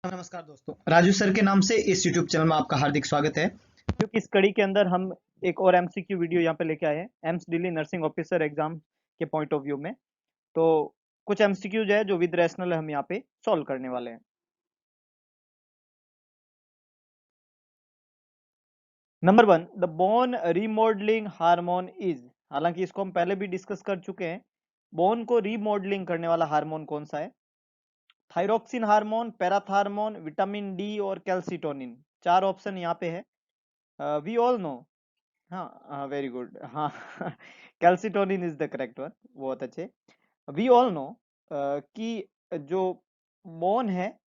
नमस्कार दोस्तों, राजू सर के नाम से इस यूट्यूब चैनल में आपका हार्दिक स्वागत है। क्योंकि इस कड़ी के अंदर हम एक और एमसीक्यू वीडियो यहाँ पे लेके आए हैं AIIMS Delhi nursing officer exam के पॉइंट ऑफ व्यू में। तो कुछ एमसीक्यूज है जो विद रैशनल हम यहाँ पे सॉल्व करने वाले हैं। Number 1, the bone remodelling hormone is. हालांकि इसको हम पहले भी डिस्कस कर चुके हैं। बोन को रीमॉडलिंग करने वाला हार्मोन कौन सा है? Thyroxine hormone, parathormone, vitamin D और कैल्सिटोनिन। चार ऑप्शन यहाँ पे है। We all know. हाँ, वेरी गुड। हाँ calcitonin is the correct one. बहुत अच्छे। वी ऑल नो कि जो बोन है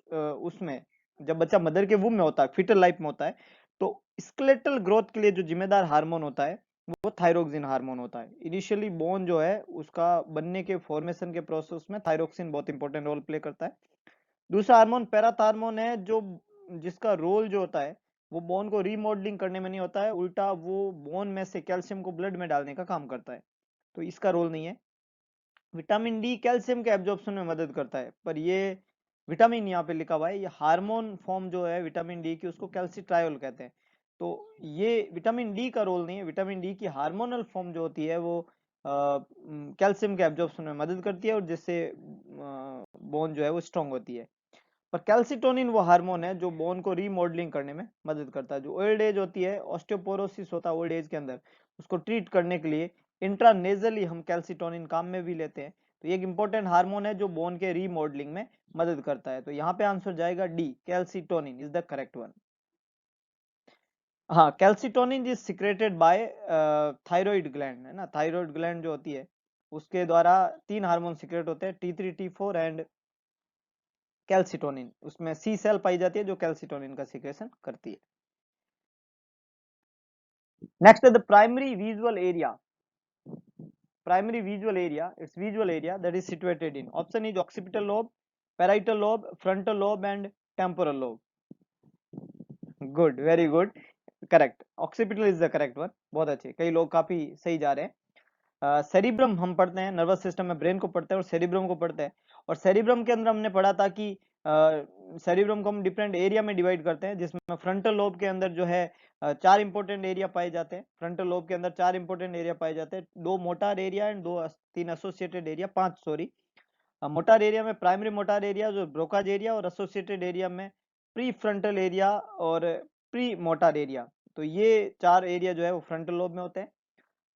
उसमें जब बच्चा मदर के वूम में होता है, फीटल लाइफ में होता है, तो स्केलेटल ग्रोथ के लिए जो जिम्मेदार हार्मोन होता है वो थायरोक्सिन हार्मोन होता है। इनिशियली बोन जो है उसका बनने के फॉर्मेशन के प्रोसेस में थायरोक्सिन बहुत इंपॉर्टेंट रोल प्ले करता है। दूसरा हार्मोन पैराथार्मोन है, जो जिसका रोल जो होता है वो बोन को रीमॉडलिंग करने में नहीं होता है, उल्टा वो बोन में से कैल्शियम को ब्लड में डालने का काम करता है, तो इसका रोल नहीं है। विटामिन डी कैल्शियम के एब्जॉर्प्शन में मदद करता है, पर ये विटामिन यहाँ पे लिखा हुआ है, ये हार्मोन फॉर्म जो है विटामिन डी की उसको कैल्सिट्रायोल कहते हैं। तो ये विटामिन डी का रोल नहीं है। विटामिन डी की हार्मोनल फॉर्म जो होती है वो कैल्शियम के एब्जॉर्प्शन में मदद करती है और जिससे बोन जो है वो स्ट्रांग होती है। पर कैल्सिटोनिन वो हार्मोन है जो बोन को रीमॉडलिंग करने में मदद करता है। जो ओल्ड एज होती है, ऑस्टियोपोरोसिस होता है ओल्ड एज के अंदर, उसको ट्रीट करने के लिए इंट्रानेजली हम कैल्सिटोनिन काम में भी लेते हैं। तो ये एक इंपॉर्टेंट हार्मोन है जो बोन के रीमॉडलिंग में मदद करता है। तो यहाँ पे आंसर जाएगा D, calcitonin is the correct one. हाँ, calcitonin is secreted by thyroid gland, है ना। थायराइड ग्लैंड जो होती है उसके द्वारा तीन हार्मोन सिक्रेट होते हैं, T3 T4 एंड कैल्सिटोनिन। उसमें सी सेल पाई जाती है जो कैल्सिटोनिन का सिक्रेशन करती है। नेक्स्ट है the primary visual area. Primary visual area, it's visual area that is situated in, option is occipital lobe, parietal lobe, frontal lobe and temporal lobe. Good, very good, correct. Occipital is the correct one. बहुत अच्छे, कई लोग काफी सही जा रहे हैं। Cerebrum हम पढ़ते हैं, नर्वस सिस्टम में ब्रेन को पढ़ते हैं और सेरिब्रम को पढ़ते हैं। और सेरिब्रम के अंदर हमने पढ़ा था कि सेरिब्रम को हम डिफरेंट एरिया में डिवाइड करते हैं, जिसमें फ्रंटल लोब के अंदर जो है चार इंपॉर्टेंट एरिया पाए जाते हैं। फ्रंटल लोब के अंदर चार इंपॉर्टेंट एरिया पाए जाते हैं, दो मोटार एरिया एंड तीन एसोसिएटेड एरिया, पांच सॉरी। मोटार एरिया में प्राइमरी मोटार एरिया जो ब्रोकाज एरिया, और एसोसिएटेड एरिया में प्री फ्रंटल एरिया और प्री मोटार एरिया। तो ये चार एरिया जो है वो फ्रंटल लोब में होते हैं।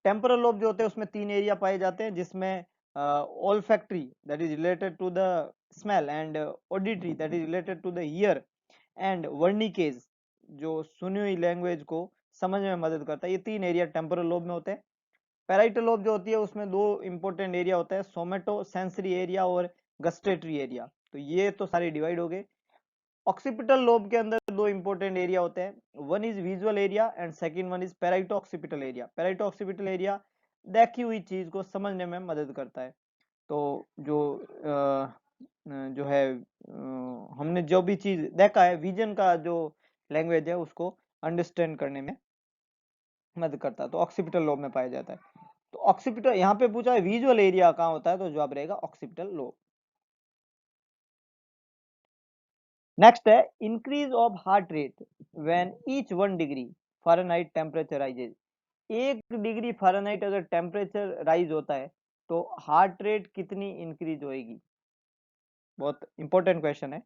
टेम्पोरल लोब जो होते हैं उसमें तीन एरिया पाए जाते हैं, जिसमें olfactory that is related to the smell, and auditory that is related to the ear, and Wernicke's जो सुनी हुई लैंग्वेज को समझने में मदद करता है। ये तीन एरिया टेम्पोरल लोब में होते हैं। पैराइटल लोब जो होती है उसमें दो इंपॉर्टेंट एरिया होता है, सोमेटो सेंसरी एरिया और गस्टेटरी एरिया। तो ये तो सारे डिवाइड हो गए। ऑक्सीपिटल लोब के अंदर दो इंपॉर्टेंट एरिया होते हैं, one is visual area and second one is parieto occipital area. Parieto occipital area देखी हुई चीज को समझने में मदद करता है। तो जो है हमने जो भी चीज देखा है, विजन का जो लैंग्वेज है उसको अंडरस्टैंड करने में मदद करता है, तो ऑक्सीपिटल लोब में पाया जाता है। तो ऑक्सीपिटल यहाँ पे पूछा है विजुअल एरिया कहाँ होता है, तो जवाब रहेगा ऑक्सीपिटल लोब। नेक्स्ट है increase of heart rate when each 1 degree Fahrenheit temperature rises. 1 degree Fahrenheit अगर टेम्परेचर राइज होता है तो हार्ट रेट कितनी इंक्रीज होएगी? बहुत इंपॉर्टेंट क्वेश्चन है।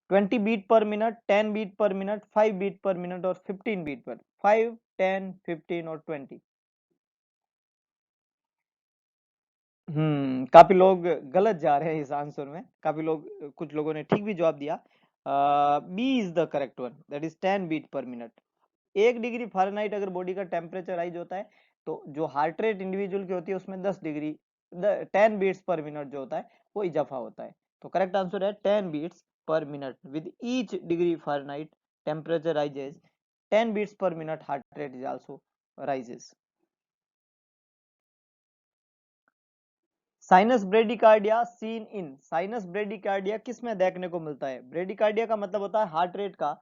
20 beat per minute, 10 beat per minute, 5 beat per minute और 15 बीट पर, 5, 10, 15 और 20। काफी लोग गलत जा रहे हैं इस आंसर में। काफी लोग, कुछ लोगों ने ठीक भी जवाब दिया। B is the correct one, that is 10 beat per minute. 1 degree Fahrenheit अगर बॉडी का टेम्परेचर राइज होता है तो जो हार्ट रेट इंडिविजुअल की होती है उसमें 10 डिग्री 10 बीट्स पर मिनट जो होता है वो इजाफा होता है। तो करेक्ट आंसर है 10 beats per minute. With each degree Fahrenheit temperature rises, 10 beats per minute heart rate is also rises. Sinus bradycardia seen in, sinus bradycardia किस में देखने को मिलता है? ब्रेडिकार्डिया का मतलब होता है हार्ट रेट का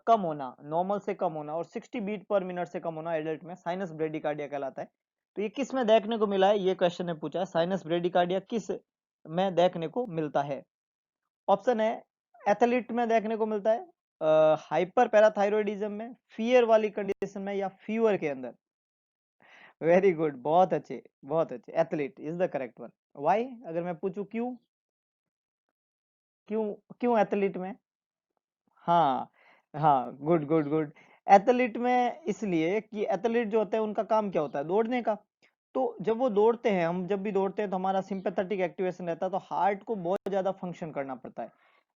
कम होना, नॉर्मल से कम होना, और 60 बीट पर मिनट से कम होना एडल्ट में साइनस ब्रेडिकार्डिया कहलाता है। तो ये किस में देखने को मिला है, ये क्वेश्चन ने पूछा है, साइनस ब्रेडिकार्डिया किस में देखने को मिलता है? ऑप्शन है एथलीट में देखने को मिलता है हाइपर पैराथायरॉयडिज्म में, फियर वाली कंडीशन में, या फीवर के अंदर? वेरी गुड, बहुत अच्छे, बहुत अच्छे। Athlete is the correct one. Why, अगर मैं पूछूं क्यों? क्यों? क्यों एथलीट में? हाँ, हाँ, गुड गुड गुड। एथलीट में इसलिए कि एथलीट जो होते हैं उनका काम क्या होता है? दौड़ने का। तो जब वो दौड़ते हैं, हम जब भी दौड़ते हैं तो हमारा सिंपैथेटिक एक्टिवेशन रहता है, तो हार्ट को बहुत ज्यादा फंक्शन करना पड़ता है।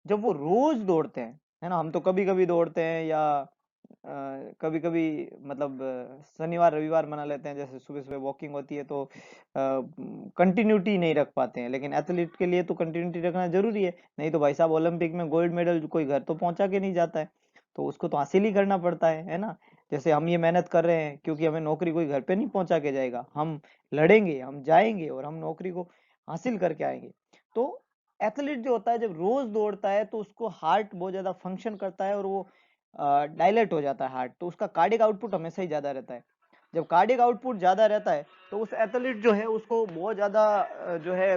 जब वो रोज दौड़ते हैं, है ना, हम तो कभी कभी दौड़ते हैं, या कभी कभी मतलब शनिवार रविवार मना लेते हैं, जैसे सुबह सुबह वॉकिंग होती है, तो कंटिन्यूटी नहीं रख पाते हैं, लेकिन एथलीट के लिए तो कंटिन्यूटी रखना जरूरी है। नहीं तो भाई साहब, ओलंपिक में गोल्ड मेडल कोई घर तो पहुंचा के नहीं जाता है, तो उसको तो हासिल ही करना पड़ता है ना। जैसे हम ये मेहनत कर रहे हैं, क्योंकि हमें नौकरी कोई घर पे नहीं पहुंचा के जाएगा, हम लड़ेंगे, हम जाएंगे और हम नौकरी को हासिल करके आएंगे। तो एथलीट जो होता है, जब रोज दौड़ता है तो उसको हार्ट बहुत ज्यादा फंक्शन करता है, और वो डायलेट हो जाता है हार्ट, तो उसका कार्डियक आउटपुट हमेशा ही ज्यादा रहता है। जब कार्डियक आउटपुट ज्यादा रहता है, तो उस एथलीट जो है उसको बहुत ज्यादा जो है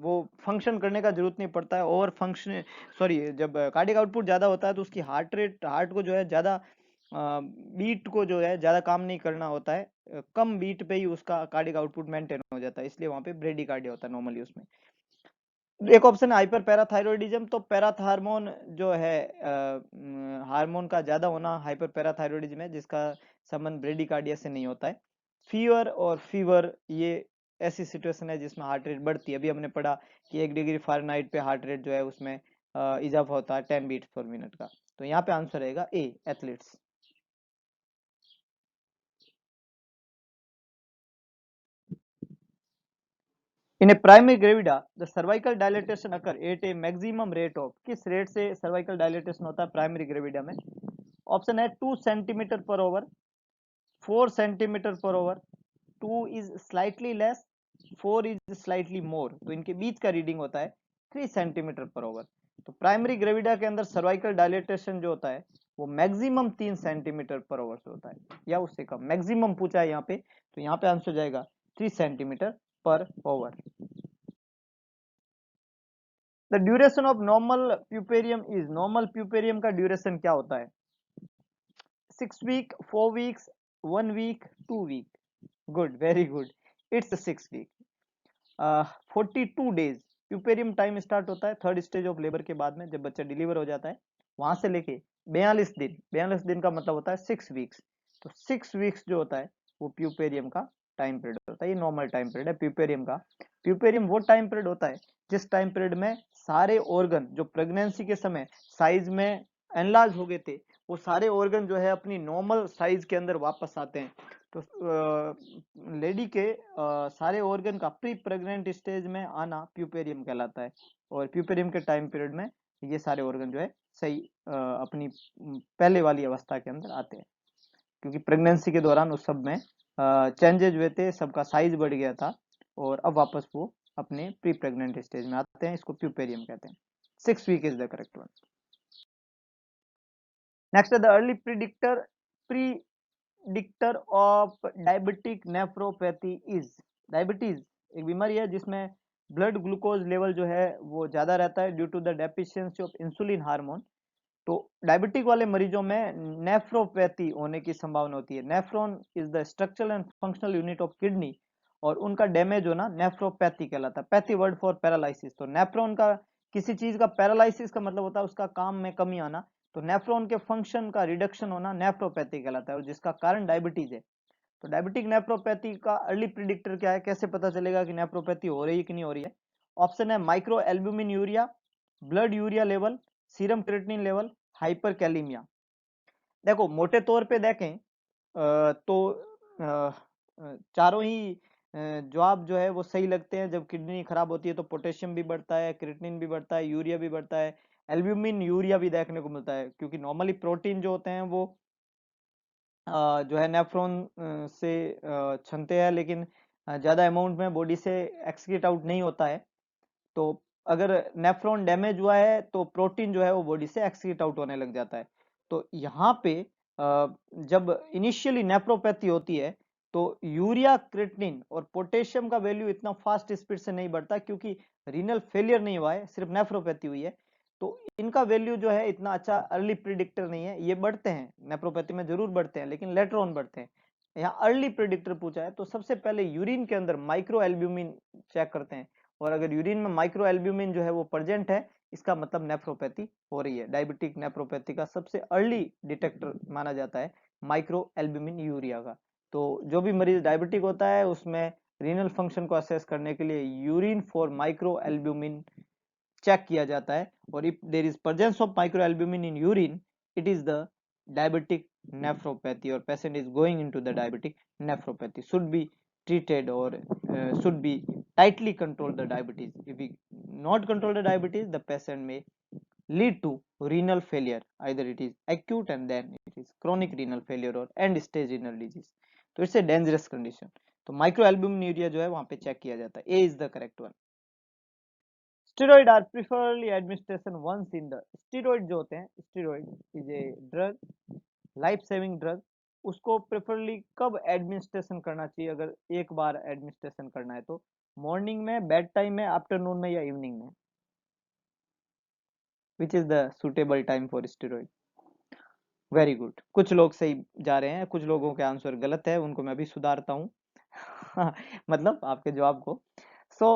वो फंक्शन करने का जरूरत नहीं पड़ता है, ओवर फंक्शन, सॉरी, जब कार्डियक आउटपुट ज्यादा होता है तो उसकी हार्ट को जो है ज्यादा बीट को जो है ज्यादा काम नहीं करना होता है, कम बीट पे ही उसका कार्डियक आउटपुट मेंटेन हो जाता है, इसलिए वहां पे ब्रेडिकार्डिया होता है नॉर्मली उसमें। एक ऑप्शन है हाइपर पैराथायरॉयडिज्म, तो पैराथार्मोन जो है हार्मोन का ज्यादा होना हाइपर पैराथायरॉयडिज्म है, जिसका संबंध ब्रेडिकार्डिया से नहीं होता है। फीवर ये ऐसी सिचुएशन है जिसमें हार्ट रेट बढ़ती है। अभी हमने पढ़ा कि 1 डिग्री फ़ारेनहाइट पे हार्ट रेट जो है उसमें इजाफा होता है 10 बीट पर मिनट का। तो यहाँ पे आंसर रहेगा A, athletes. In a primary gravida the cervical dilatation occur at a maximum rate of, किस रेट से सर्वाइकल डायलेटेशन होता है प्राइमरी ग्रेविडा में? ऑप्शन है 2 centimetre per over, 4 centimetre per over, 2 is slightly less, 4 is slightly more. तो इनके बीच का रीडिंग होता है 3 सेंटीमीटर पर ओवर। तो प्राइमरी ग्रेविडा के अंदर सर्वाइकल डायलेटेशन जो होता है वो मैक्सिमम 3 सेंटीमीटर पर ओवर से होता है, या उससे कम। मैक्सिमम पूछा है यहाँ पे, तो यहाँ पे आंसर जाएगा 3 centimetre per over. The duration of normal puerperium is, normal puerperium का ड्यूरेशन क्या होता है? 6 week, 4 weeks, 1 week, 2 week? Good, very good, it's 6 week. 42 days puerperium time start होता है थर्ड स्टेज ऑफ लेबर के बाद में, जब बच्चा डिलीवर हो जाता है, वहां से लेके 42 दिन, 42 दिन का मतलब होता है 6 वीक्स। तो 6 वीक्स जो होता है वो प्यूपेरियम का टाइम पीरियड होता है, ये नॉर्मल टाइम पीरियड है प्यूपेरियम का। प्यूपेरियम वो टाइम पीरियड होता है जिस टाइम पीरियड में सारे ऑर्गन जो प्रेगनेंसी के समय साइज में एनलार्ज हो गए थे, वो सारे ऑर्गन जो है अपनी नॉर्मल साइज के अंदर वापस आते हैं। तो लेडी के सारे ऑर्गन का प्री प्रेग्नेंट स्टेज में आना प्यूपेरियम कहलाता है, और प्यूपेरियम के टाइम पीरियड में ये सारे ऑर्गन जो है सही अपनी पहले वाली अवस्था के अंदर आते हैं, क्योंकि प्रेगनेंसी के दौरान उस सब में चेंजेज हुए थे, सबका साइज बढ़ गया था, और अब वापस वो अपने प्री प्रेग्नेंट स्टेज में आते हैं, इसको प्यूपेरियम कहते हैं। 6 week is the correct one. Next है the early predictor of diabetic nephropathy is. Diabetes एक बीमारी है जिसमें ब्लड ग्लूकोज लेवल जो है वो ज्यादा रहता है due to the deficiency of insulin hormone. तो डायबिटिक वाले मरीजों में नेफ्रोपैथी होने की संभावना होती है। Nephron is the structural and functional unit of kidney, और उनका डैमेज होना नेफ्रोपैथी कहलाता है। Pathy word for paralysis. तो नेफ्रॉन का किसी चीज का पैरालिसिस का मतलब होता है उसका काम में कमी आना, तो नेफ्रॉन के फंक्शन का रिडक्शन होना नेफ्रोपैथी कहलाता है, और जिसका कारण डायबिटीज है। तो डायबिटिक नेफ्रोपैथी का अर्ली प्रिडिक्टर क्या है, कैसे पता चलेगा कि नेफ्रोपैथी हो रही है कि नहीं हो रही है? ऑप्शन है micro albumin urea, blood urea level, serum creatinine level, hyper kalaemia. देखो मोटे तौर पे देखें तो चारों ही जवाब जो है वो सही लगते हैं। जब किडनी खराब होती है तो पोटेशियम भी बढ़ता है, क्रिएटिनिन भी बढ़ता है, यूरिया भी बढ़ता है, एल्ब्यूमिन यूरिया भी देखने को मिलता है, क्योंकि नॉर्मली प्रोटीन जो होते हैं वो जो है नेफ्रॉन से छनते हैं, लेकिन ज्यादा अमाउंट में बॉडी से एक्सक्रीट आउट नहीं होता है। तो अगर नेफ्रॉन डैमेज हुआ है तो प्रोटीन जो है वो बॉडी से एक्सक्रीट आउट होने लग जाता है। तो यहाँ पे जब इनिशियली नेफ्रोपैथी होती है तो यूरिया, क्रिएटिनिन और पोटेशियम का वैल्यू इतना फास्ट स्पीड से नहीं बढ़ता, क्योंकि रीनल फेलियर नहीं हुआ है, सिर्फ नेफ्रोपैथी हुई है। तो इनका वैल्यू जो है इतना अच्छा अर्ली प्रिडिक्टर नहीं है, ये बढ़ते हैं नेफ्रोपैथी में जरूर बढ़ते हैं लेकिन लेटर ऑन बढ़ते हैं। यहाँ अर्ली प्रिडिक्टर पूछा है तो सबसे पहले यूरिन के अंदर माइक्रो एल्ब्यूमिन चेक करते हैं, और अगर यूरिन में माइक्रो एल्ब्यूमिन जो है वो प्रेजेंट है, इसका मतलब नेफ्रोपैथी हो रही है। डायबिटिक नेफ्रोपैथी का सबसे अर्ली डिटेक्टर माना जाता है माइक्रो एल्ब्यूमिन यूरिया का। तो जो भी मरीज डायबिटिक होता है उसमें रीनल फंक्शन को असेस करने के लिए urine for micro albumin check किया जाता है, और if there is presence of microalbumin in urine it is the diabetic nephropathy or patient is going into the diabetic nephropathy, should be treated or should be tightly control the diabetes. If we not control the diabetes, the patient may lead to renal failure, either it is acute and then it is chronic renal failure or end stage renal disease. तो it's a dangerous condition. तो माइक्रोएल्ब्यूमिन जो है वहां पे check किया जाता है। A is the correct one. Steroid are preferably administration once in the, steroid जो होते हैं, steroid is a drug, life saving drug, उसको प्रेफरली कब एडमिनिस्ट्रेशन करना चाहिए? अगर एक बार एडमिनिस्ट्रेशन करना है तो मॉर्निंग में, बेड टाइम में, आफ्टरनून में या इवनिंग में? विच is the suitable time for steroid? Very good, कुछ लोग सही जा रहे हैं, कुछ लोगों के आंसर गलत है, उनको मैं भी सुधारता हूँ। मतलब आपके जवाब को। सो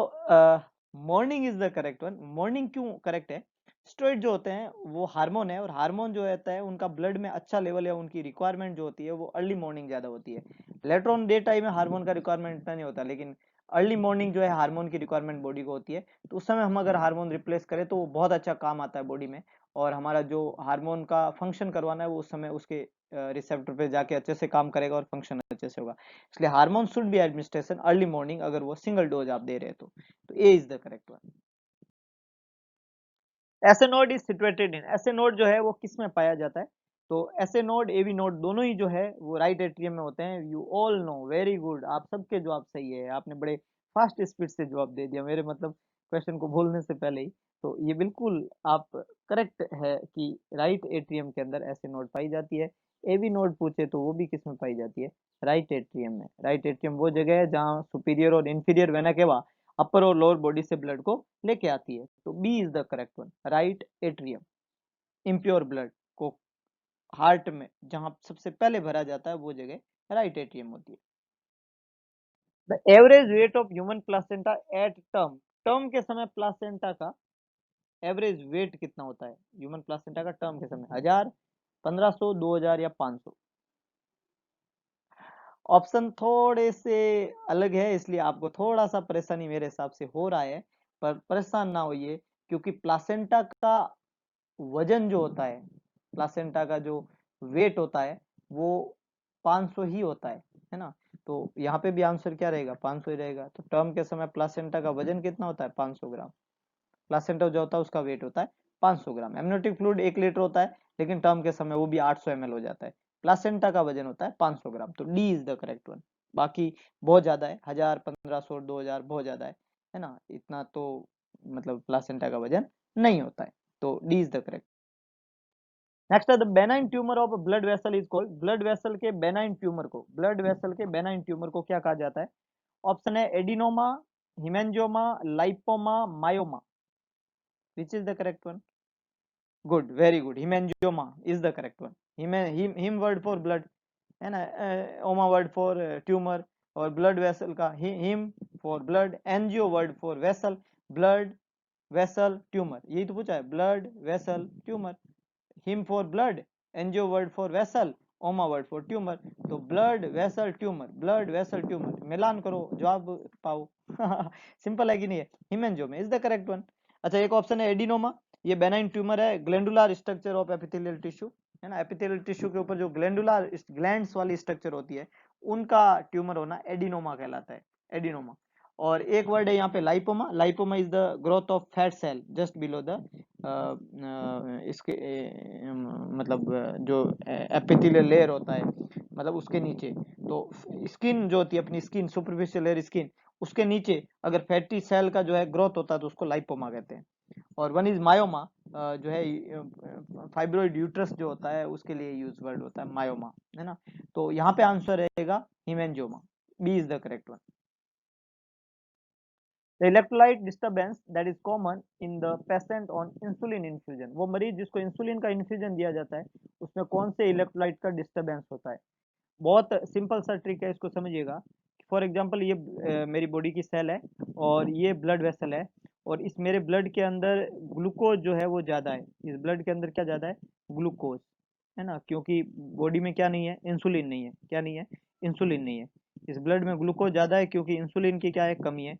morning is the correct one. Morning क्यों करेक्ट है? स्टेरॉइड जो होते हैं वो हार्मोन है, और हार्मोन जो रहता है उनका ब्लड में अच्छा लेवल है, उनकी रिक्वायरमेंट जो होती है वो अर्ली मॉर्निंग ज्यादा होती है। लेटर ऑन डे टाइम में हार्मोन का रिक्वायरमेंट इतना नहीं होता, लेकिन अर्ली मॉर्निंग जो है हार्मोन की रिक्वायरमेंट बॉडी को होती है। तो उस समय हम अगर हार्मोन रिप्लेस करें तो वो बहुत अच्छा काम आता है बॉडी में, और हमारा जो हार्मोन का फंक्शन करवाना है वो उस समय उसके रिसेप्टर पे जाके अच्छे से काम करेगा और फंक्शन अच्छे से होगा। इसलिए hormone should be administration early morning, अगर वो सिंगल डोज आप दे रहे हैं तो A is the correct one. SA node is situated in, SA node जो है वो किस में पाया जाता है? तो एसए नोड एवी नोड दोनों ही जो है वो राइट एट्रियम में होते हैं। You all know, very good, आप सबके जवाब सही है। आपने बड़े फास्ट स्पीड से जवाब दे दिया मेरे मतलब क्वेश्चन को बोलने से पहले ही। तो ये बिल्कुल आप करेक्ट है कि राइट एट्रियम के अंदर एसए नोड पाई जाती है। एवी नोड पूछे तो वो भी किस में पाई जाती है? राइट एट्रियम में। राइट एट्रियम वो जगह है जहाँ सुपीरियर और इंफीरियर वेना केवा अपर और लोअर बॉडी से ब्लड को लेके आती है। तो B is the correct one, right atrium. Impure blood को हार्ट में जहां सबसे पहले भरा जाता है वो जगह राइट एट्रियम होती है। The average weight of human placenta at term, term के समय प्लासेंटा का एवरेज वेट कितना होता है? ह्यूमन प्लासेंटा का टर्म के समय 1000, 1500, 2000 या 500? ऑप्शन थोड़े से अलग है, इसलिए आपको थोड़ा सा परेशानी मेरे हिसाब से हो रहा है, पर परेशान ना होइए, क्योंकि प्लासेंटा का वजन जो होता है, प्लासेंटा का जो वेट होता है वो 500 ही होता है ना? तो यहाँ पे भी आंसर क्या रहेगा? 500 ही रहेगा। तो टर्म के समय प्लासेंटा का वजन कितना होता है? 500 ग्राम। प्लासेंटा जो होता है उसका वेट होता है 500 ग्राम। एमनियोटिक फ्लूइड 1 लीटर होता है, लेकिन टर्म के समय वो भी 800 ml हो जाता है। प्लासेंटा का वजन होता है 500 ग्राम। तो D is the correct one. बाकी बहुत ज्यादा है, 1000, 1500, 2000 बहुत ज्यादा है ना? इतना तो मतलब प्लासेंटा का वजन नहीं होता है। तो D is the correct. Next है the benign tumour of blood vessel is called, blood vessel के बेनाइन ट्यूमर को, ब्लड वेसल के बेनाइन ट्यूमर को क्या कहा जाता है? ऑप्शन है adenoma, haemangioma, lipoma, myoma. Which is the correct one? Good, very good, haemangioma is the correct one. Haem word for blood है ना, ओमा वर्ड फॉर ट्यूमर, और ब्लड वेसल का haem for blood, angio word for vessel, blood vessel tumour, यही तो पूछा है, blood vessel tumour. Haem for blood, angio word for vessel, oma word for tumour. तो blood vessel tumour, blood vessel tumour, मिलान करो जवाब पाओ। सिंपल है कि नहीं है? Haemangioma is the correct one. अच्छा, एक ऑप्शन है एडिनोमा, ये बेनाइन ट्यूमर है, glandular structure of epithelial tissue है ना, एपिथेलियल टिश्यू के ऊपर जो ग्लैंडुलर ग्लैंड्स वाली स्ट्रक्चर होती है उनका ट्यूमर होना एडिनोमा कहलाता है, एडिनोमा। और एक वर्ड है यहाँ पे lipoma, lipoma is the growth of fat cell just below the इसके मतलब जो एपिथेलियल लेयर होता है मतलब उसके नीचे। तो स्किन जो होती है अपनी स्किन, सुपरफिशियल लेयर स्किन, उसके नीचे अगर फैटी सेल का जो है ग्रोथ होता है तो उसको लाइपोमा कहते हैं। और वन इज मायोमा, जो है फाइब्रोइड यूट्रस जो होता है उसके लिए यूज वर्ड होता है मायोमा, है ना? तो यहाँ पे आंसर रहेगा haemangioma, B is the correct one. The electrolyte disturbance that is common in the patient on insulin infusion, वो मरीज जिसको इंसुलिन का इन्फ्यूजन दिया जाता है उसमें कौन से इलेक्ट्रोलाइट का डिस्टर्बेंस होता है। बहुत सिंपल सा ट्रिक है, इसको समझिएगा। फॉर एग्जांपल ये मेरी बॉडी की सेल है और ये ब्लड वेसल है, और इस मेरे ब्लड के अंदर ग्लूकोज जो है वो ज़्यादा है। इस ब्लड के अंदर क्या ज़्यादा है? ग्लूकोज, है ना, क्योंकि बॉडी में क्या नहीं है? इंसुलिन नहीं है। क्या नहीं है? इंसुलिन नहीं है। इस ब्लड में ग्लूकोज ज़्यादा है क्योंकि इंसुलिन की क्या है? कमी है।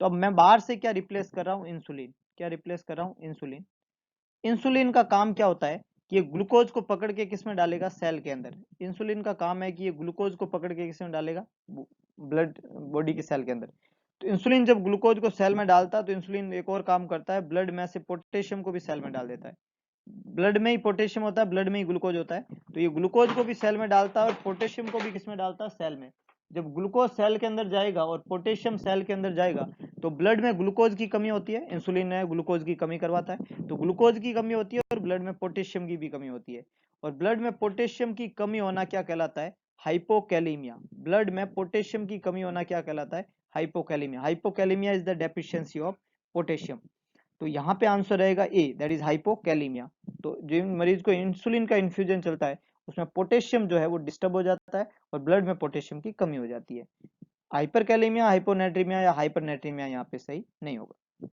तो अब मैं बाहर से क्या रिप्लेस कर रहा हूँ? इंसुलिन। क्या रिप्लेस कर रहा हूँ? इंसुलिन। इंसुलिन का काम क्या होता है कि ये ग्लूकोज को पकड़ के किस में डालेगा? सेल के अंदर। इंसुलिन का काम है कि ये ग्लूकोज को पकड़ के किस में डालेगा? ब्लड बॉडी के सेल के अंदर। तो इंसुलिन जब ग्लूकोज को सेल में डालता है तो इंसुलिन एक और काम करता है, ब्लड में से पोटेशियम को भी सेल में डाल देता है। ब्लड में ही पोटेशियम होता है, ब्लड में ही ग्लूकोज होता है, तो ये ग्लूकोज को भी सेल में डालता है और पोटेशियम को भी किस में डालता है? सेल में। जब ग्लूकोज सेल के अंदर जाएगा और पोटेशियम सेल के अंदर जाएगा तो ब्लड में ग्लूकोज की कमी होती है, इंसुलिन है ग्लूकोज की कमी करवाता है, तो ग्लूकोज की कमी होती है और ब्लड में पोटेशियम की भी कमी होती है। और ब्लड में पोटेशियम की कमी होना क्या कहलाता है? हाइपोकैलेमिया। ब्लड में पोटेशियम की कमी होना क्या कहलाता है? Hypokalemia. Hypokalemia is the deficiency of potassium. तो यहाँ पे आंसर रहेगा ए, दैट इज हाइपोकैलेमिया। तो जिन मरीज को इंसुलिन का इन्फ्यूजन चलता है उसमें पोटेशियम जो है वो डिस्टर्ब हो जाता है और ब्लड में पोटेशियम की कमी हो जाती है। हाइपरकैलेमिया, हाइपोनेट्रीमिया या हाइपरनेट्रीमिया यहाँ पे सही नहीं होगा।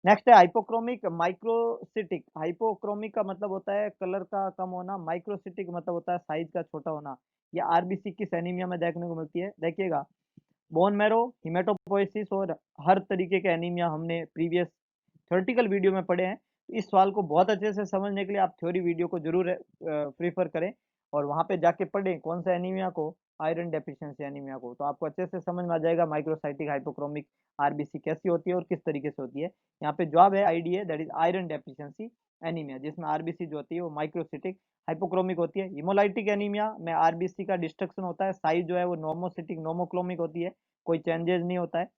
नेक्स्ट है हाइपोक्रोमिक माइक्रोसिटिक। हाइपोक्रोमिक का मतलब होता है कलर का कम होना, माइक्रोसिटिक मतलब होता है साइज का छोटा होना। ये आरबीसी किस एनीमिया में देखने को मिलती है? देखिएगा, बोन मैरो, हिमेटोपोइसिस और हर तरीके के एनीमिया हमने प्रीवियस थ्योरेटिकल वीडियो में पढ़े हैं। इस सवाल को बहुत अच्छे से समझने के लिए आप थ्योरी वीडियो को जरूर प्रीफर करें और वहां पे जाके पढ़ें कौन सा एनीमिया को, आयरन डेफिशिएंसी एनीमिया को, तो आपको अच्छे से समझ में आ जाएगा माइक्रोसाइटिक हाइपोक्रोमिक आरबीसी कैसी होती है और किस तरीके से होती है। यहाँ पे जवाब है आईडी है, that is iron deficiency anaemia, जिसमें आरबीसी जो होती है वो माइक्रोसिटिक हाइपोक्रोमिक होती है। हिमोलाइटिक एनीमिया में आरबीसी का डिस्ट्रक्शन होता है, साइज जो है वो नॉर्मोसिटिक नॉर्मोक्रोमिक होती है, कोई चेंजेस नहीं होता है।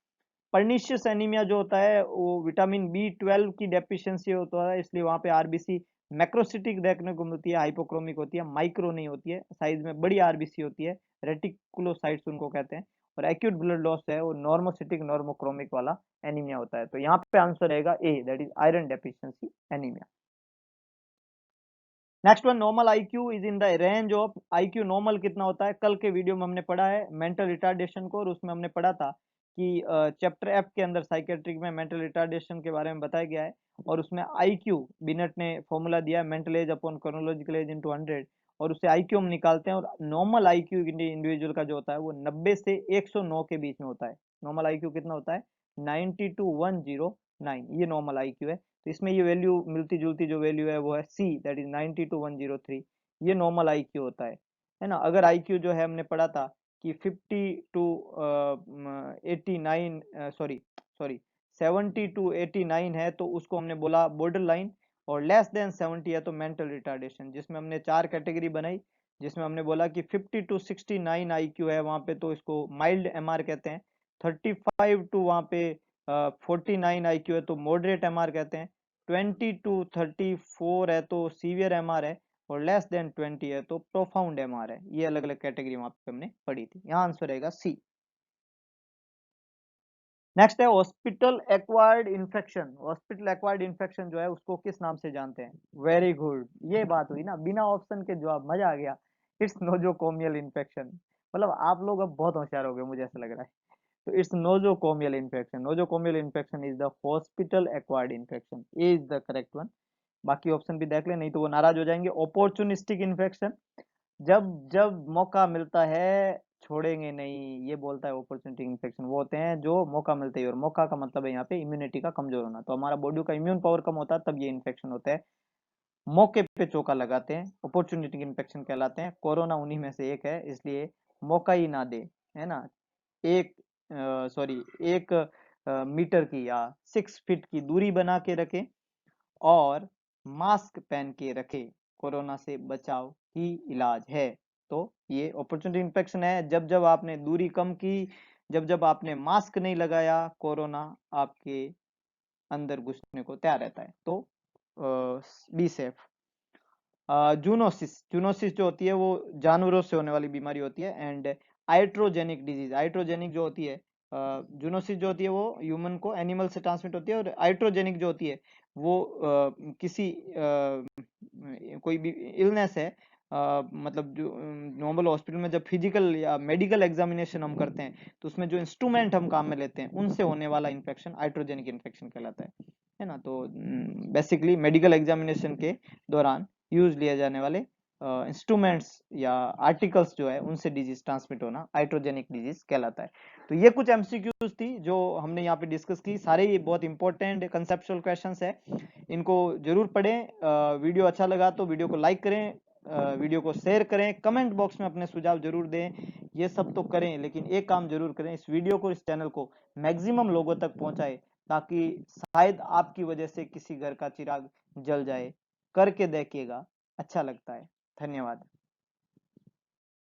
पर्निशियस एनीमिया जो होता है वो विटामिन बी 12 की डेफिशिएंसी होता है, इसलिए वहां पे आरबीसी मैक्रोसिटिक देखने को मिलती है, हाइपोक्रोमिक होती है, माइक्रो नहीं होती है, साइज में बड़ी आरबीसी होती है, रेटिकुलोसाइट्स उनको कहते हैं। और एक्यूट ब्लड लॉस है वो नॉर्मोसिटिक नॉर्मोक्रोमिक वाला एनीमिया होता है। तो यहाँ पे आंसर रहेगा A, that is iron deficiency anaemia. Next one, normal IQ is in the range of, IQ normal कितना होता है? कल के वीडियो में हमने पढ़ा है मेंटल रिटार्डेशन को, और उसमें हमने पढ़ा था कि चैप्टर एफ के अंदर साइकेट्रिक में मेंटल रिटार्डेशन के बारे में बताया गया है, और उसमें आईक्यू बिनेट ने फॉर्मूला दिया है, mental as upon chronological age into 100, और उससे आईक्यू हम निकालते हैं। और नॉर्मल आईक्यू इंडिविजुअल का जो होता है वो 90 से 109 के बीच में होता है। नॉर्मल आईक्यू कितना होता है? 90 to 109, ये नॉर्मल आईक्यू है। तो इसमें ये वैल्यू मिलती जुलती जो वैल्यू है वो है सी, दैट इज 90 to 103, ये नॉर्मल आईक्यू होता है ना। अगर आईक्यू जो है हमने पढ़ा था कि 50 टू 89, सॉरी सॉरी 70 to 89 है तो उसको हमने बोला बॉर्डर लाइन, और लेस देन 70 है तो मेंटल रिटार्डेशन, जिसमें हमने 4 कैटेगरी बनाई। जिसमें हमने बोला कि 50 to 69 आईक्यू है वहां पे तो इसको माइल्ड एमआर कहते हैं, 35 टू वहां पे 49 आईक्यू है तो मॉडरेट एमआर कहते हैं, 20 टू 34 है तो सीवियर एमआर है, और लेस देन 20 है तो प्रोफाउंड एमआर है। ये अलग अलग कैटेगरी वहां पे हमने पढ़ी थी। यहाँ आंसर रहेगा सी। नेक्स्ट है hospital acquired infection. Hospital acquired infection जो है उसको किस नाम से जानते हैं? वेरी गुड, ये बात हुई ना, बिना ऑप्शन के जवाब, मजा आ गया। It's nosocomial infection. मतलब आप लोग अब बहुत होशियार हो गए मुझे ऐसा लग रहा है। तो it's nosocomial infection. Nosocomial infection is the hospital acquired infection, A is the correct one. बाकी ऑप्शन भी देख ले, नहीं तो वो नाराज हो जाएंगे। अपॉर्चुनिस्टिक इन्फेक्शन, जब जब मौका मिलता है छोड़ेंगे नहीं, ये बोलता है अपॉर्चुनिटी इन्फेक्शन। वो होते हैं जो मौका मिलते ही, और मौका का मतलब है यहाँ पे इम्यूनिटी का कमजोर होना, तो हमारा बॉडी का इम्यून पावर कम होता है तब ये इन्फेक्शन होता है, मौके पे चौका लगाते हैं, अपॉर्चुनिटी इन्फेक्शन कहलाते हैं। कोरोना उन्हीं में से एक है, इसलिए मौका ही ना दे, है ना। एक सॉरी 1 मीटर की या 6 फीट की दूरी बना के रखें और मास्क पहन के रखे, कोरोना से बचाव ही इलाज है। तो ये अपॉर्चुनिटी इन्फेक्शन है जब जब आपने दूरी कम की, जब जब आपने मास्क नहीं लगाया, कोरोना आपके अंदर घुसने को तैयार रहता है। तो बी सेफ। जूनोसिस, जूनोसिस जो होती है वो जानवरों से होने वाली बीमारी होती है। एंड आइट्रोजेनिक डिजीज, आइट्रोजेनिक जो होती है जूनोसिस जो होती है वो ह्यूमन को एनिमल से ट्रांसमिट होती है, और आइट्रोजेनिक जो होती है वो किसी कोई भी इलनेस है, मतलब जो नॉर्मल हॉस्पिटल में जब फिजिकल या मेडिकल एग्जामिनेशन हम करते हैं तो उसमें जो इंस्ट्रूमेंट हम काम में लेते हैं उनसे होने वाला इन्फेक्शन आइट्रोजेनिक इन्फेक्शन कहलाता है ना। तो बेसिकली मेडिकल एग्जामिनेशन के दौरान यूज लिया जाने वाले इंस्ट्रूमेंट्स या आर्टिकल्स जो है उनसे डिजीज ट्रांसमिट होना आइट्रोजेनिक डिजीज कहलाता है। तो ये कुछ एमसीक्यूज थी जो हमने यहाँ पे डिस्कस की, सारे ये बहुत इंपॉर्टेंट कंसेप्चुअल क्वेश्चंस है, इनको जरूर पढ़ें। वीडियो अच्छा लगा तो वीडियो को लाइक करें, वीडियो को शेयर करें, कमेंट बॉक्स में अपने सुझाव जरूर दें। ये सब तो करें, लेकिन एक काम जरूर करें, इस वीडियो को, इस चैनल को मैक्सिमम लोगों तक पहुंचाएं, ताकि शायद आपकी वजह से किसी घर का चिराग जल जाए। करके देखिएगा, अच्छा लगता है। धन्यवाद।